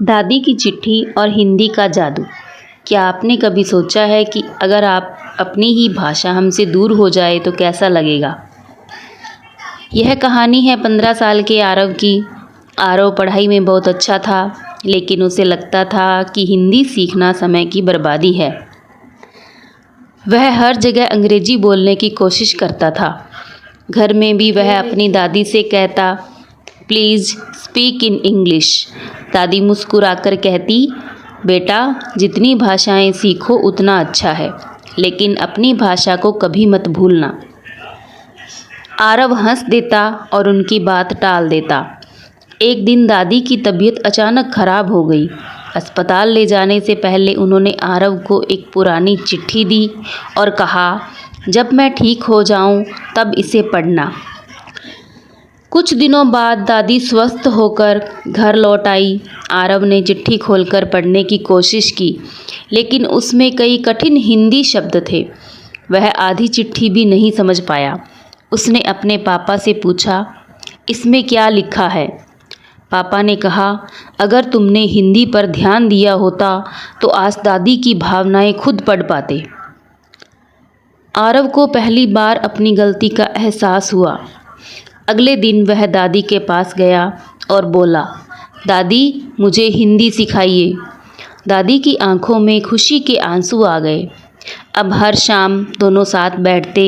दादी की चिट्ठी और हिंदी का जादू। क्या आपने कभी सोचा है कि अगर आप अपनी ही भाषा हमसे दूर हो जाए तो कैसा लगेगा? यह कहानी है 15 साल के आरव की। आरव पढ़ाई में बहुत अच्छा था, लेकिन उसे लगता था कि हिंदी सीखना समय की बर्बादी है। वह हर जगह अंग्रेजी बोलने की कोशिश करता था। घर में भी वह अपनी दादी से कहता, प्लीज़ स्पीक इन इंग्लिश। दादी मुस्कुराकर कहती, बेटा जितनी भाषाएं सीखो उतना अच्छा है, लेकिन अपनी भाषा को कभी मत भूलना। आरव हंस देता और उनकी बात टाल देता। एक दिन दादी की तबीयत अचानक खराब हो गई। अस्पताल ले जाने से पहले उन्होंने आरव को एक पुरानी चिट्ठी दी और कहा, जब मैं ठीक हो जाऊं तब इसे पढ़ना। कुछ दिनों बाद दादी स्वस्थ होकर घर लौट आई। आरव ने चिट्ठी खोलकर पढ़ने की कोशिश की, लेकिन उसमें कई कठिन हिंदी शब्द थे। वह आधी चिट्ठी भी नहीं समझ पाया। उसने अपने पापा से पूछा, इसमें क्या लिखा है? पापा ने कहा, अगर तुमने हिंदी पर ध्यान दिया होता तो आज दादी की भावनाएं खुद पढ़ पाते। आरव को पहली बार अपनी गलती का एहसास हुआ। अगले दिन वह दादी के पास गया और बोला, दादी मुझे हिंदी सिखाइए। दादी की आंखों में खुशी के आंसू आ गए। अब हर शाम दोनों साथ बैठते।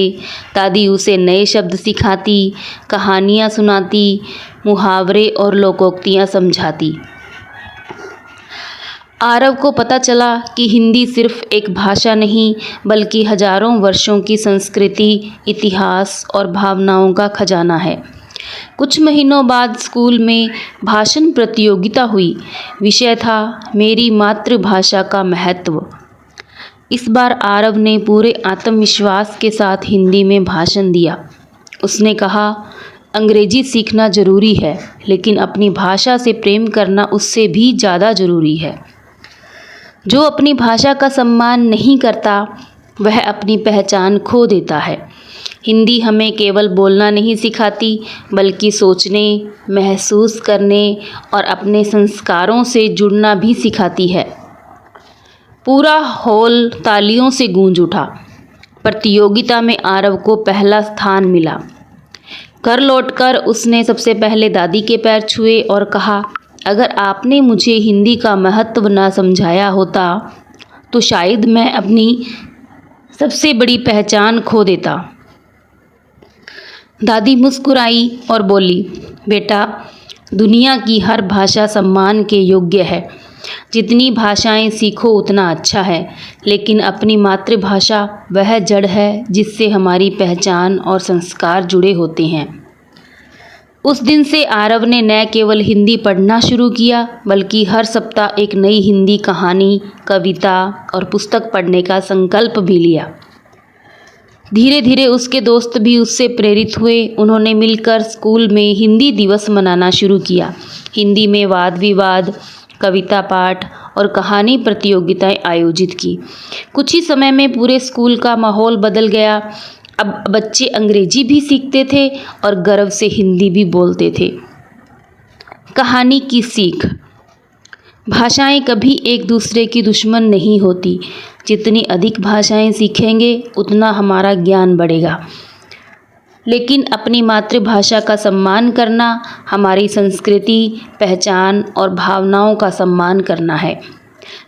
दादी उसे नए शब्द सिखाती, कहानियाँ सुनाती, मुहावरे और लोकोक्तियाँ समझाती। आरव को पता चला कि हिंदी सिर्फ एक भाषा नहीं, बल्कि हजारों वर्षों की संस्कृति, इतिहास और भावनाओं का खजाना है। कुछ महीनों बाद स्कूल में भाषण प्रतियोगिता हुई। विषय था मेरी मातृभाषा का महत्व। इस बार आरव ने पूरे आत्मविश्वास के साथ हिंदी में भाषण दिया। उसने कहा, अंग्रेजी सीखना ज़रूरी है, लेकिन अपनी भाषा से प्रेम करना उससे भी ज़्यादा ज़रूरी है। जो अपनी भाषा का सम्मान नहीं करता, वह अपनी पहचान खो देता है। हिंदी हमें केवल बोलना नहीं सिखाती, बल्कि सोचने, महसूस करने और अपने संस्कारों से जुड़ना भी सिखाती है। पूरा हॉल तालियों से गूंज उठा। प्रतियोगिता में आरव को पहला स्थान मिला। घर लौटकर उसने सबसे पहले दादी के पैर छुए और कहा, अगर आपने मुझे हिंदी का महत्व न समझाया होता तो शायद मैं अपनी सबसे बड़ी पहचान खो देता। दादी मुस्कुराई और बोली, बेटा दुनिया की हर भाषा सम्मान के योग्य है। जितनी भाषाएं सीखो उतना अच्छा है, लेकिन अपनी मातृभाषा वह जड़ है जिससे हमारी पहचान और संस्कार जुड़े होते हैं। उस दिन से आरव ने न केवल हिंदी पढ़ना शुरू किया, बल्कि हर सप्ताह एक नई हिंदी कहानी, कविता और पुस्तक पढ़ने का संकल्प भी लिया। धीरे धीरे उसके दोस्त भी उससे प्रेरित हुए। उन्होंने मिलकर स्कूल में हिंदी दिवस मनाना शुरू किया। हिंदी में वाद विवाद, कविता पाठ और कहानी प्रतियोगिताएं आयोजित की। कुछ ही समय में पूरे स्कूल का माहौल बदल गया। अब बच्चे अंग्रेजी भी सीखते थे और गर्व से हिंदी भी बोलते थे। कहानी की सीख। भाषाएं कभी एक दूसरे की दुश्मन नहीं होती। जितनी अधिक भाषाएं सीखेंगे उतना हमारा ज्ञान बढ़ेगा। लेकिन अपनी मातृभाषा का सम्मान करना हमारी संस्कृति, पहचान और भावनाओं का सम्मान करना है।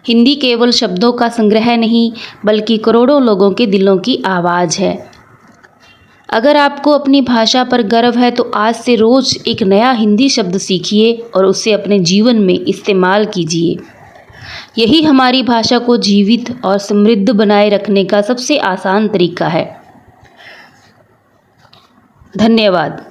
हिंदी केवल शब्दों का संग्रह नहीं, बल्कि करोड़ों लोगों के दिलों की आवाज़ है। अगर आपको अपनी भाषा पर गर्व है तो आज से रोज़ एक नया हिंदी शब्द सीखिए और उसे अपने जीवन में इस्तेमाल कीजिए। यही हमारी भाषा को जीवित और समृद्ध बनाए रखने का सबसे आसान तरीका है। धन्यवाद।